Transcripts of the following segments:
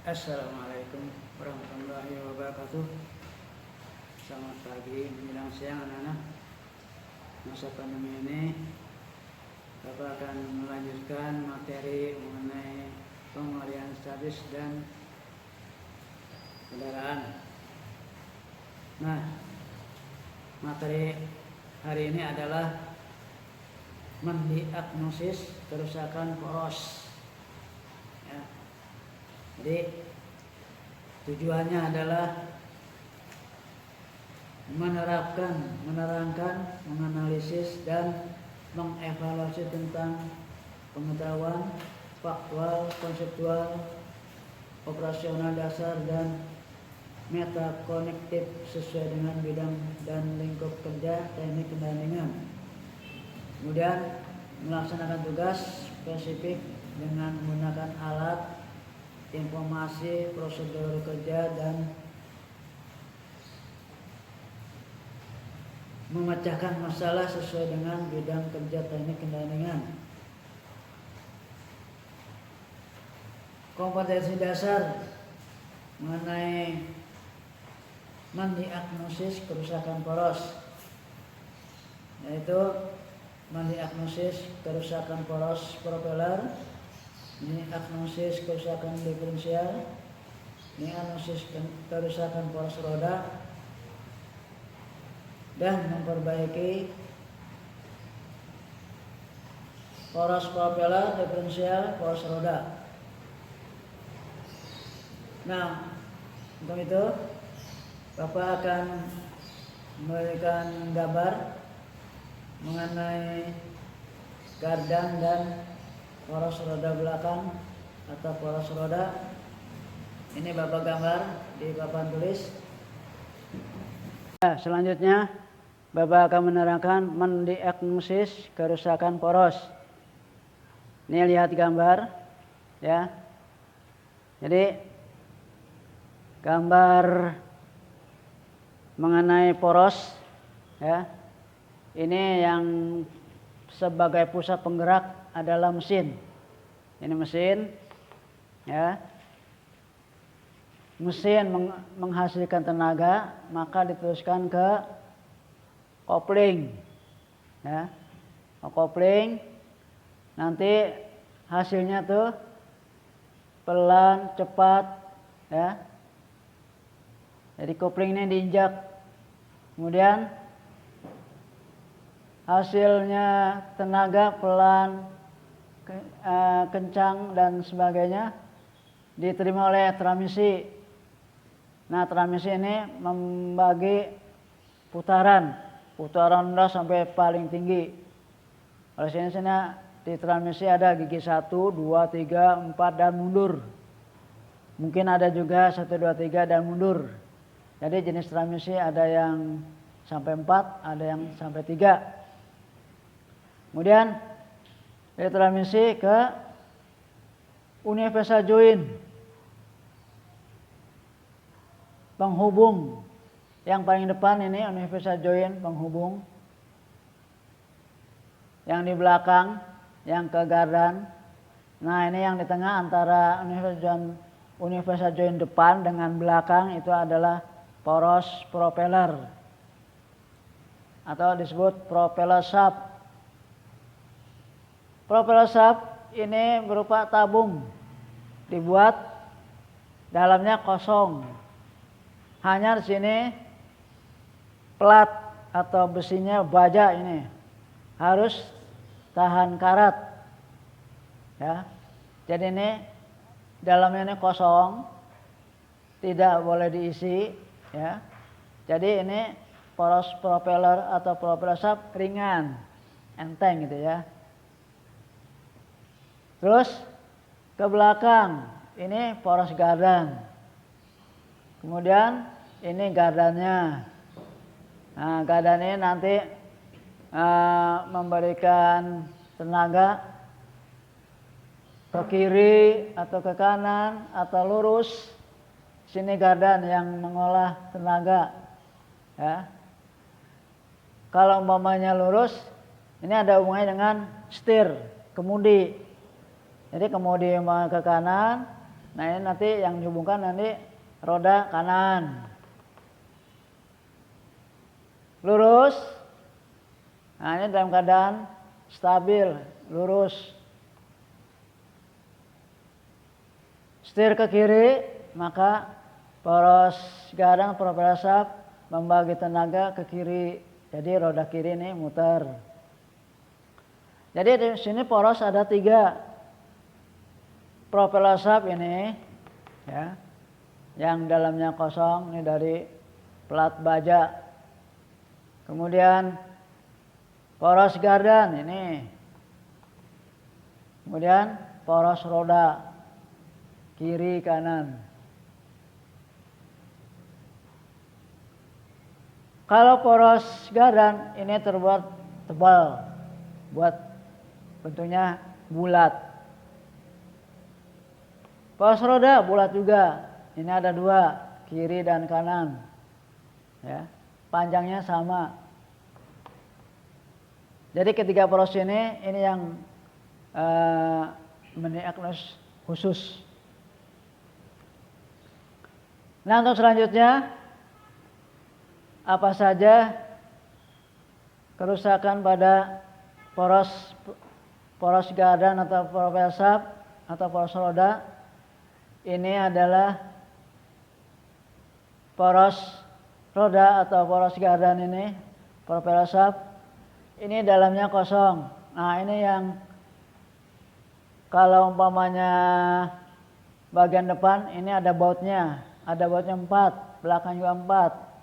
Assalamualaikum warahmatullahi wabarakatuh. Selamat pagi menjelang siang anak-anak. Masa pandemi ini Bapak akan melanjutkan materi mengenai pengalihan status dan kendaraan. Nah, materi hari ini adalah mendiagnosis kerusakan poros. Ya. Jadi tujuannya adalah menerangkan, menganalisis dan mengevaluasi tentang pengetahuan faktual, konseptual, operasional dasar dan metakonektif sesuai dengan bidang dan lingkup kerja teknik kendaraan. Kemudian melaksanakan tugas spesifik dengan menggunakan alat, informasi, prosedur kerja dan memecahkan masalah sesuai dengan bidang kerja teknik kendaraan. Kompetensi dasar mengenai mendiagnosis kerusakan poros, yaitu mendiagnosis kerusakan poros propeller, mendiagnosis kerusakan diferensial, mendiagnosis kerusakan poros roda, dan memperbaiki poros propeller, diferensial, poros roda. Nah, untuk itu Bapak akan memberikan gambar mengenai gardan dan poros roda belakang atau poros roda. Ini Bapak gambar di papan tulis. Selanjutnya Bapak akan menerangkan mendiagnosis kerusakan poros. Ini lihat gambar ya. Jadi gambar mengenai poros ya. Ini yang sebagai pusat penggerak adalah mesin. Ini mesin ya. Mesin menghasilkan tenaga, maka diteruskan ke kopling ya. Kopling nanti hasilnya tuh pelan, cepat ya. Jadi kopling ini diinjak, kemudian hasilnya tenaga pelan, kencang dan sebagainya diterima oleh transmisi. Nah, transmisi ini membagi putaran rendah sampai paling tinggi. Oleh sini di transmisi ada gigi 1, 2, 3, 4 dan mundur. Mungkin ada juga 1, 2, 3 dan mundur. Jadi jenis transmisi ada yang sampai 4, ada yang sampai 3. Kemudian dari transmisi ke universal joint, penghubung. Yang paling depan ini universal joint penghubung. Yang di belakang, yang ke gardan. Nah, ini yang di tengah antara universal joint depan dengan belakang itu adalah poros propeller atau disebut propeller shaft. Propeller shaft ini berupa tabung, dibuat dalamnya kosong. Hanya di sini plat atau besinya baja ini harus tahan karat. Ya. Jadi ini dalamnya ini kosong, tidak boleh diisi. Ya. Jadi ini poros propeller atau propeller shaft ringan, enteng gitu ya. Terus ke belakang ini poros gardan. Kemudian ini gardannya. Nah, gardan ini nanti memberikan tenaga ke kiri atau ke kanan atau lurus. Sini gardan yang mengolah tenaga. Ya. Kalau umpamanya lurus, ini ada hubungannya dengan setir, kemudi. Jadi kemudi ke kanan, Nah ini nanti yang dihubungkan nanti roda kanan. Lurus. Nah ini dalam keadaan stabil, lurus. Setir ke kiri, maka poros garang propeller shaft membagi tenaga ke kiri. Jadi roda kiri ini muter. Jadi di sini poros ada 3. Propeller shaft ini ya. Yang dalamnya kosong ini dari plat baja. Kemudian poros gardan ini. Kemudian poros roda kiri kanan. Kalau poros gardan ini terbuat tebal, buat bentuknya bulat. Poros roda bulat juga. Ini ada 2, kiri dan kanan. Ya, panjangnya sama. Jadi ketiga poros ini yang mendiagnos khusus. Nah untuk selanjutnya, apa saja kerusakan pada poros gardan atau propeller shaft atau poros roda? Ini adalah poros roda atau poros gardan ini, propeller shaft, ini dalamnya kosong. Nah ini yang kalau umpamanya bagian depan ini ada bautnya 4, belakang juga 4.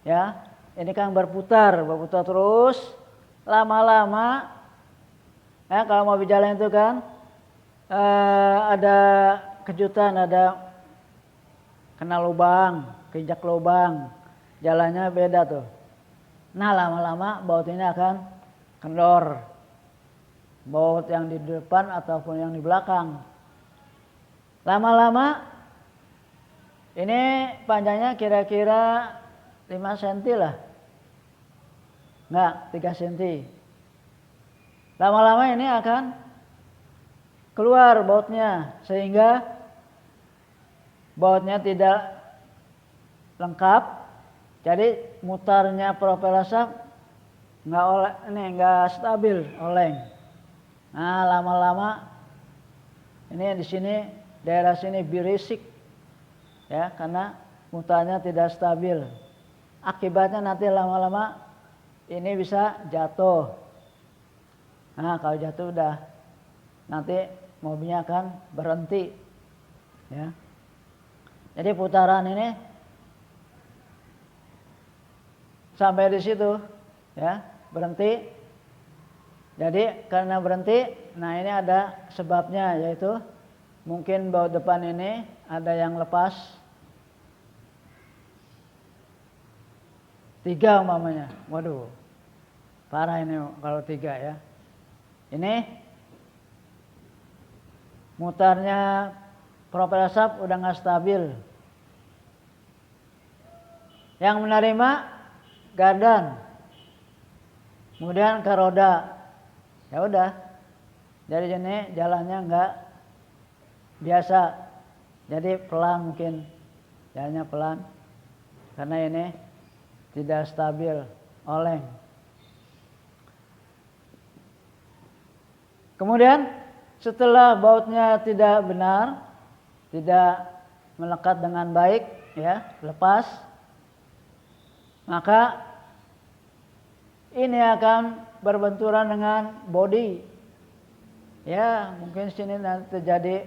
Ya, ini kan berputar terus, lama-lama, ya kalau mau berjalan itu kan ada kejutan, ada kena lubang, keinjak lubang, jalannya beda tuh. Nah lama-lama baut ini akan kendor, baut yang di depan ataupun yang di belakang. Lama-lama ini panjangnya kira-kira 5 cm lah. Enggak, 3 cm. Lama-lama ini akan keluar bautnya sehingga bautnya tidak lengkap. Jadi mutarnya propeller shaft enggak stabil, oleng. Nah, lama-lama ini di sini daerah sini berisik. Ya, karena mutarnya tidak stabil. Akibatnya nanti lama-lama ini bisa jatuh. Nah kalau jatuh udah nanti mobilnya akan berhenti. Ya. Jadi putaran ini sampai di situ, ya berhenti. Jadi karena berhenti, nah ini ada sebabnya yaitu mungkin baut depan ini ada yang lepas. 3 umpamanya, waduh, parah ini kalau 3 ya. Ini mutarnya propeller shaft udah nggak stabil. Yang menerima gardan, kemudian ke roda, ya udah. Dari sini jalannya nggak biasa, jadi pelan mungkin, jalannya pelan, karena ini tidak stabil, oleng. Kemudian setelah bautnya tidak benar, tidak melekat dengan baik, ya lepas, maka ini akan berbenturan dengan bodi. Ya mungkin sini nanti terjadi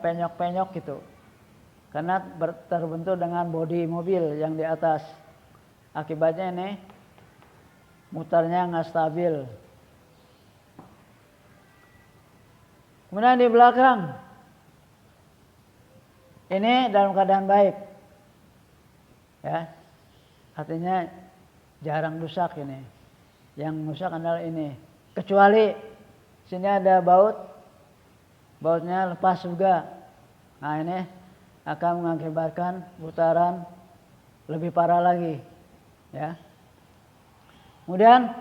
penyok-penyok gitu. Karena terbentur dengan bodi mobil yang di atas. Akibatnya ini mutarnya nggak stabil. Kemudian di belakang, ini dalam keadaan baik. Ya, artinya jarang rusak ini. Yang rusak adalah ini. Kecuali sini ada bautnya lepas juga. Nah ini akan mengakibatkan putaran lebih parah lagi, ya. Kemudian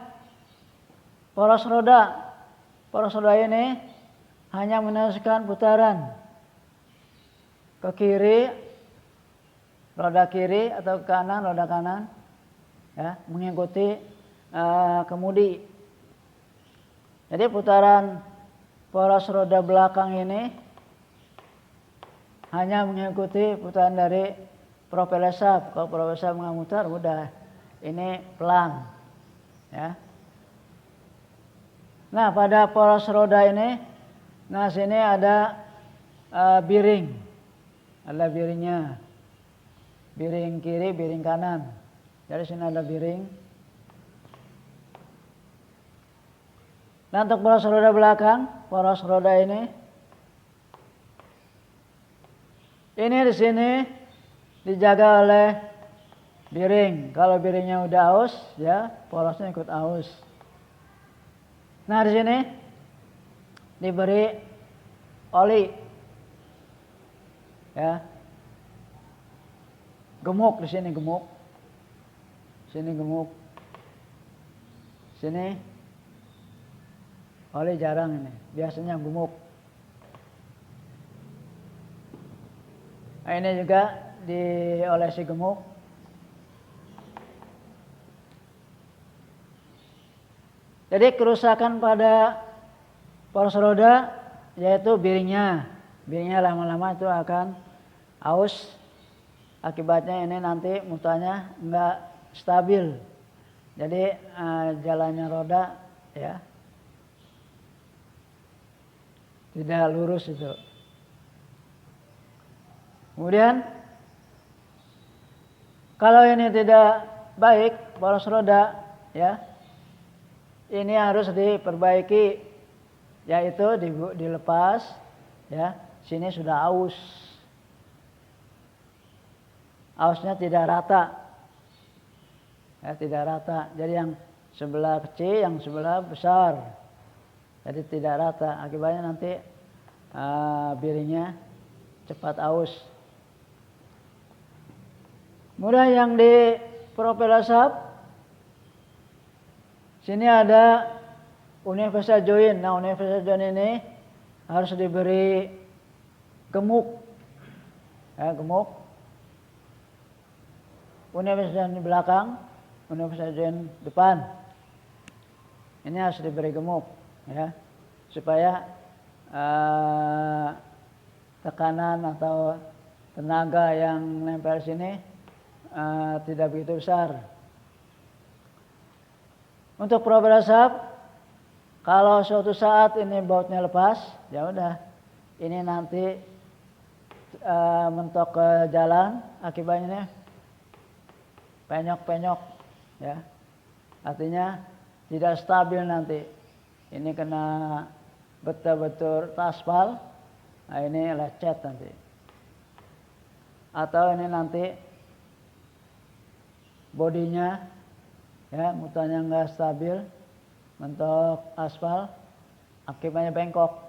poros roda ini hanya meneruskan putaran ke kiri, roda kiri atau ke kanan, roda kanan, ya, mengikuti kemudi. Jadi putaran poros roda belakang ini hanya mengikuti putaran dari propeller shaft. Kalau propeller shaft nggak muter, udah ini pelan, ya. Nah, pada poros roda ini, nah sini ada biring, ada biringnya, biring kiri, biring kanan. Jadi sini ada biring. Nah, untuk poros roda belakang, poros roda ini di sini dijaga oleh biring. Kalau biringnya udah aus, ya porosnya ikut aus. Nah, di sini diberi oli, ya, gemuk di sini gemuk, sini gemuk, sini oli jarang ini, biasanya gemuk. Nah, ini juga diolesi gemuk. Jadi kerusakan pada poros roda yaitu biringnya. Biringnya lama-lama itu akan aus. Akibatnya ini nanti mutarnya enggak stabil. Jadi jalannya roda, ya, tidak lurus itu. Kemudian kalau ini tidak baik poros roda, ya, ini harus diperbaiki, yaitu dilepas, ya. Sini sudah aus, ausnya tidak rata, ya, tidak rata. Jadi yang sebelah kecil, yang sebelah besar, jadi tidak rata. Akibatnya nanti biringnya cepat aus. Kemudian yang di propeller shaft, sini ada universal joint. Nah, universal joint ini harus diberi gemuk, ya, gemuk. Universal joint di belakang, universal joint depan. Ini harus diberi gemuk, ya, supaya tekanan atau tenaga yang nempel sini tidak begitu besar. Untuk propeller shaft, kalau suatu saat ini bautnya lepas, ya udah, ini nanti mentok ke jalan, akibatnya ini penyok-penyok, ya, artinya tidak stabil nanti. Ini kena betul-betul aspal, nah ini lecet nanti. Atau ini nanti bodinya, ya, mutarnya nggak stabil, mentok aspal, akibatnya bengkok.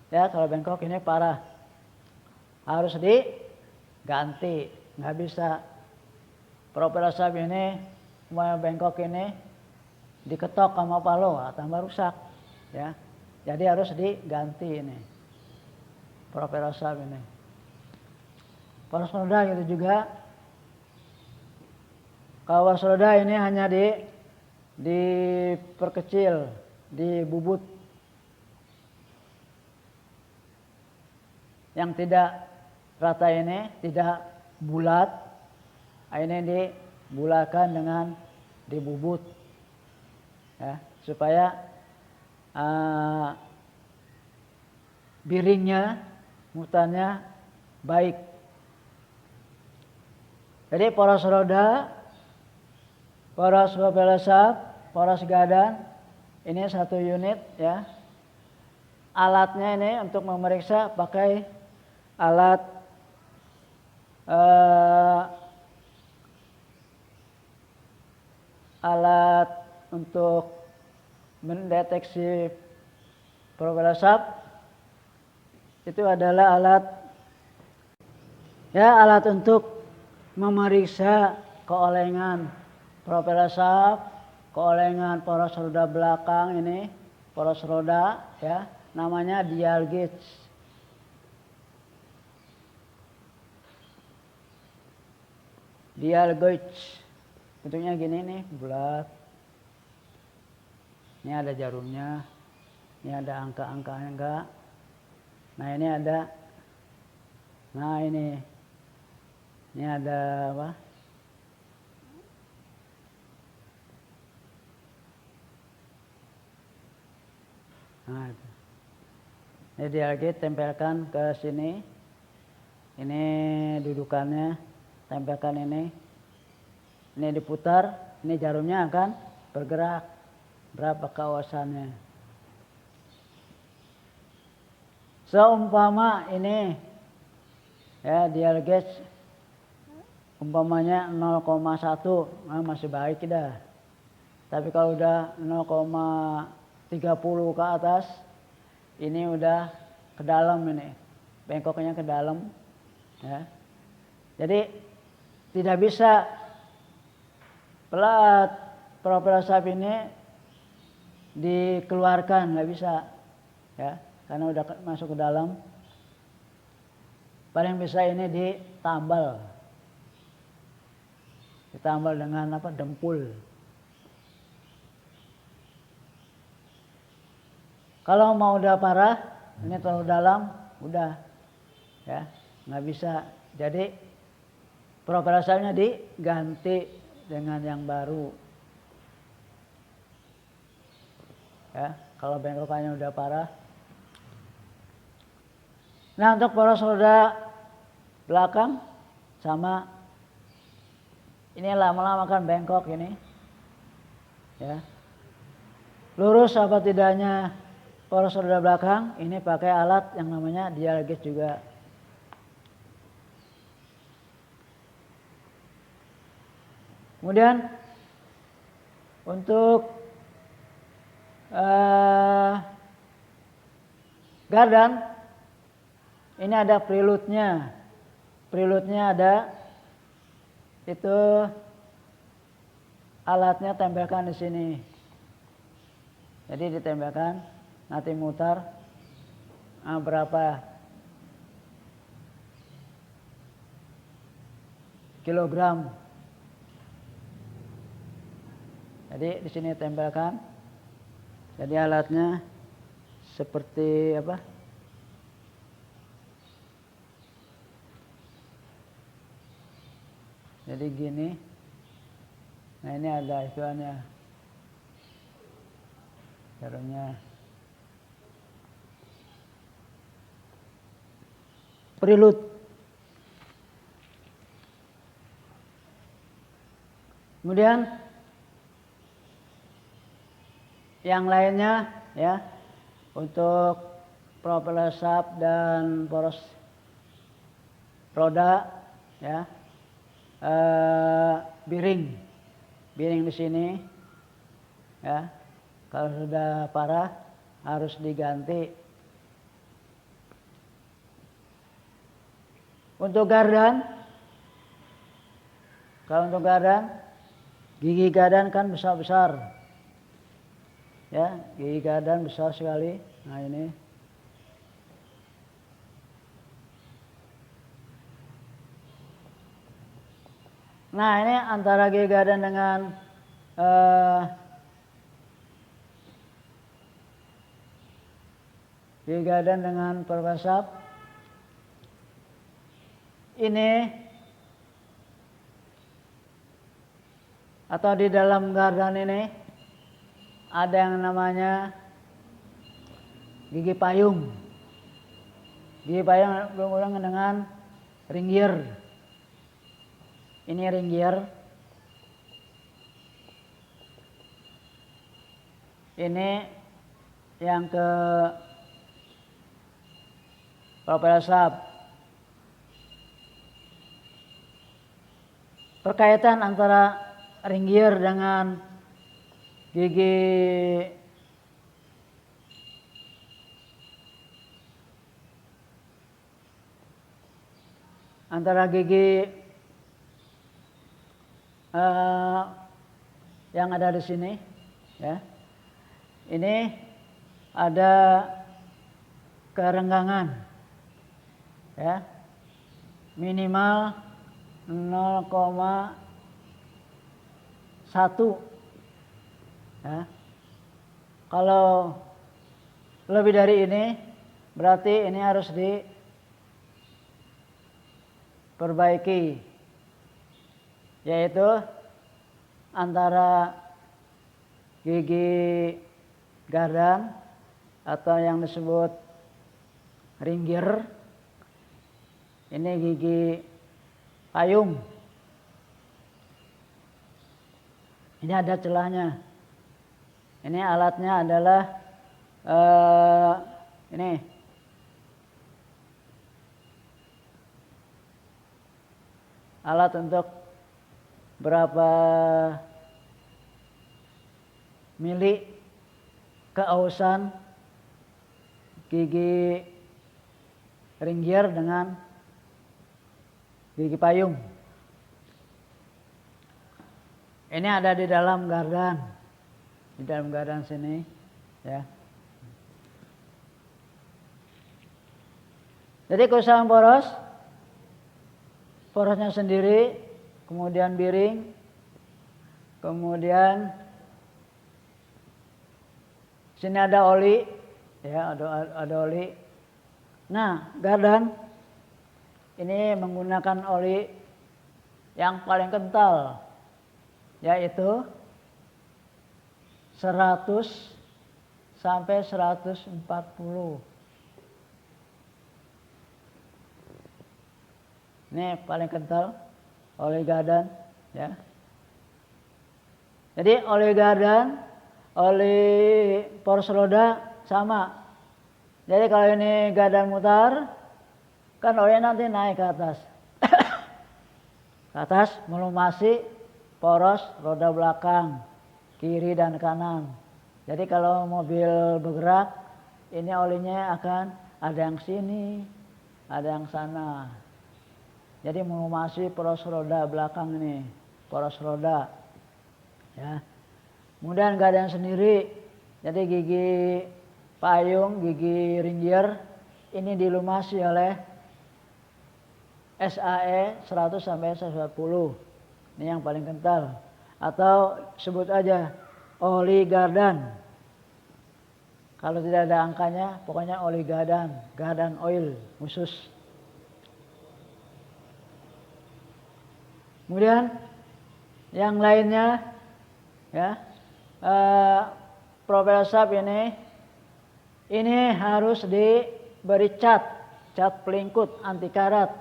Ya, kalau bengkok ini parah, harus diganti, nggak bisa. Propeller shaft ini mau bengkok ini diketok sama palo, tambah rusak, ya. Jadi harus diganti ini propeller shaft ini. Poros roda gitu juga. Kalau poros roda ini hanya diperkecil, dibubut. Yang tidak rata ini tidak bulat, ini dibulatkan dengan dibubut, ya, supaya biringnya, mutarnya baik. Jadi poros roda, poros propeller shaft, poros gadan, ini satu unit, ya. Alatnya ini untuk memeriksa pakai alat alat untuk mendeteksi propeller shaft. Itu adalah alat untuk memeriksa keolengan propeller shaft, keolengan poros roda belakang ini, poros roda, ya, namanya dial gauge. Dial gauge bentuknya gini nih, bulat. Ini ada jarumnya, ini ada angka-angkanya enggak. Nah ini ada, nah ini ada apa? Nah, ini dial gauge tempelkan ke sini. Ini dudukannya, tempelkan ini. Ini diputar, ini jarumnya akan bergerak. Berapa kawasannya? Seumpama ini ya dial gauge umpamanya 0,1, nah masih baik dah. Tapi kalau udah 0,30 ke atas, ini udah ke dalam ini, bengkoknya ke dalam. Ya. Jadi tidak bisa pelat propeller shaft ini dikeluarkan, nggak bisa, ya, karena udah masuk ke dalam. Paling bisa ini ditambal dengan apa? Dempul. Kalau mau udah parah, ini terlalu dalam, udah, ya, nggak bisa. Jadi propeller shaftnya diganti dengan yang baru. Ya, kalau bengkokannya udah parah. Nah, untuk poros roda belakang sama, ini lama-lama kan bengkok ini. Ya. Lurus apa tidaknya poros roda belakang, ini pakai alat yang namanya dial gauge juga. Kemudian untuk gardan, ini ada prelude-nya. Prelude-nya ada, itu alatnya tempelkan di sini. Jadi ditempelkan, nanti mutar berapa kilogram. Jadi di sini tempelkan. Jadi alatnya seperti apa? Jadi gini. Nah ini ada ituannya, jarumnya. Prelude. Kemudian yang lainnya ya, untuk propeller shaft dan poros roda ya, biring di sini ya, kalau sudah parah harus diganti. Untuk gardan, kalau untuk gardan, gigi gardan kan besar-besar. Ya, gigi gardan besar sekali. Nah ini. Nah ini antara gigi gardan dengan gigi gardan dengan propeller shaft. Ini atau di dalam gardan ini ada yang namanya gigi payung. Gigi payung berhubungan dengan ring gear. Ini ring gear. Ini yang ke propeller shaft. Perkaitan antara ring gear dengan gigi yang ada di sini ya. Ini ada kerenggangan, ya, minimal 0,1, ya. Kalau lebih dari ini berarti ini harus diperbaiki, yaitu antara gigi gardan atau yang disebut ringgir, ini gigi payung, ini ada celahnya. Ini alatnya adalah ini alat untuk berapa mili keausan gigi ringgir dengan gigi payung. Ini ada di dalam gardan, di dalam gardan sini, ya. Jadi kerusakan poros, porosnya sendiri, kemudian biring, kemudian sini ada oli, ya, ada oli. Nah, gardan ini menggunakan oli yang paling kental, yaitu 100 sampai 140. Ini paling kental oli gardan, ya. Jadi oli gardan, oli poros roda sama. Jadi kalau ini gardan mutar, kan olinya nanti naik ke atas. Ke atas melumasi poros roda belakang, kiri dan kanan. Jadi kalau mobil bergerak, ini olinya akan ada yang sini, ada yang sana. Jadi melumasi poros roda belakang ini, poros roda, ya. Kemudian gardan sendiri, jadi gigi payung, gigi ringgir, ini dilumasi oleh SAE 100 sampai 140. Ini yang paling kental. Atau sebut aja oli gardan. Kalau tidak ada angkanya, pokoknya oli gardan, gardan oil khusus. Kemudian yang lainnya, ya, propel sap ini harus diberi cat pelingkut anti karat,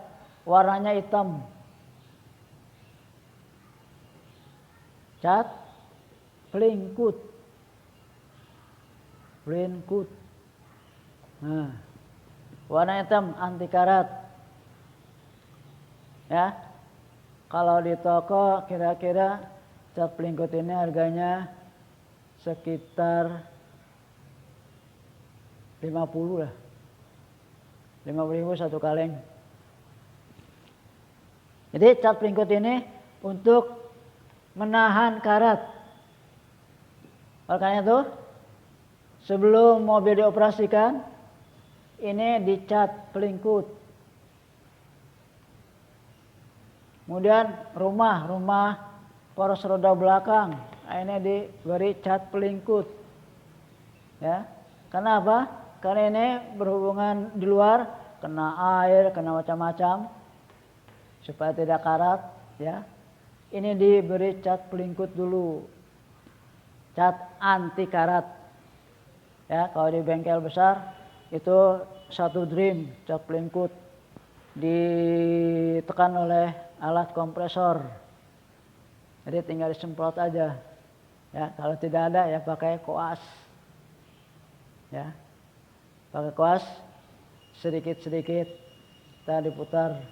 warnanya hitam. Cat pelingkut. Nah, warna hitam anti karat, ya. Kalau di toko kira-kira cat pelingkut ini harganya sekitar 50 lah. 50.000 satu kaleng. Jadi cat pelingkut ini untuk menahan karat. Oleh karena itu, sebelum mobil dioperasikan, ini dicat pelingkut. Kemudian rumah poros roda belakang, ini diberi cat pelingkut, ya. Karena apa? Karena ini berhubungan di luar, kena air, kena macam-macam, supaya tidak karat, ya. Ini diberi cat pelingkut dulu, cat anti karat, ya. Kalau di bengkel besar itu satu dream cat pelingkut, ditekan oleh alat kompresor. Jadi tinggal disemprot aja. Ya, kalau tidak ada ya pakai koas. Ya. Pakai koas sedikit-sedikit kita diputar.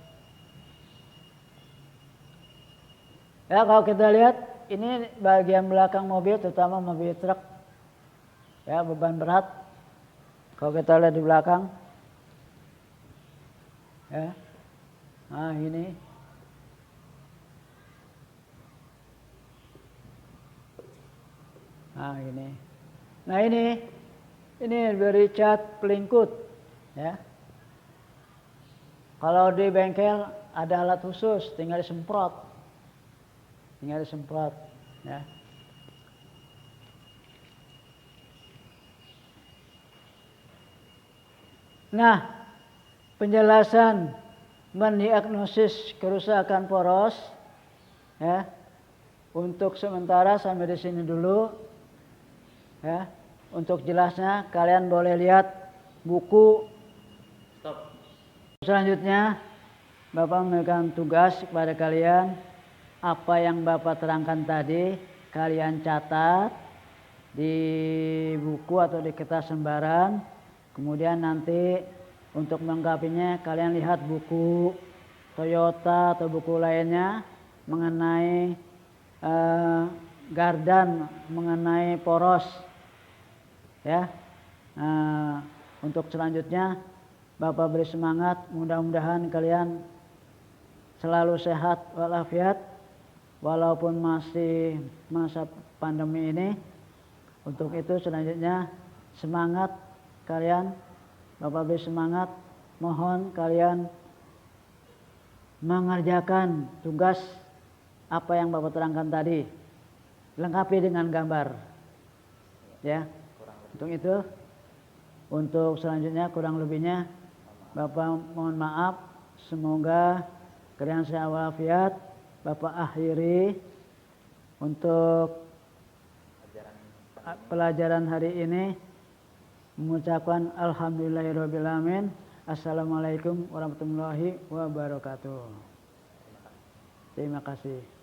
Ya, kalau kita lihat ini bagian belakang mobil, terutama mobil truk. Ya, beban berat. Kalau kita lihat di belakang. Ya. Nah, ini. Nah, ini beri cat pelingkut. Ya. Kalau di bengkel ada alat khusus, tinggal disemprot. Ya. Nah, penjelasan mendiagnosis kerusakan poros, ya, untuk sementara sampai di sini dulu. Ya, untuk jelasnya kalian boleh lihat buku. Stop. Selanjutnya, Bapak memberikan tugas kepada kalian, apa yang Bapak terangkan tadi, kalian catat di buku atau di kertas lembaran. Kemudian nanti untuk melengkapinya kalian lihat buku Toyota atau buku lainnya mengenai gardan, mengenai poros. Ya, untuk selanjutnya Bapak beri semangat, mudah-mudahan kalian selalu sehat walafiat walaupun masih masa pandemi ini. Untuk itu selanjutnya semangat kalian, Bapak beri semangat, mohon kalian mengerjakan tugas apa yang Bapak terangkan tadi, lengkapi dengan gambar. Ya, untuk itu, untuk selanjutnya kurang lebihnya Bapak mohon maaf, semoga kalian sehat walafiat. Bapak akhiri untuk pelajaran hari ini mengucapkan alhamdulillahirrabbilalamin. Assalamualaikum warahmatullahi wabarakatuh. Terima kasih.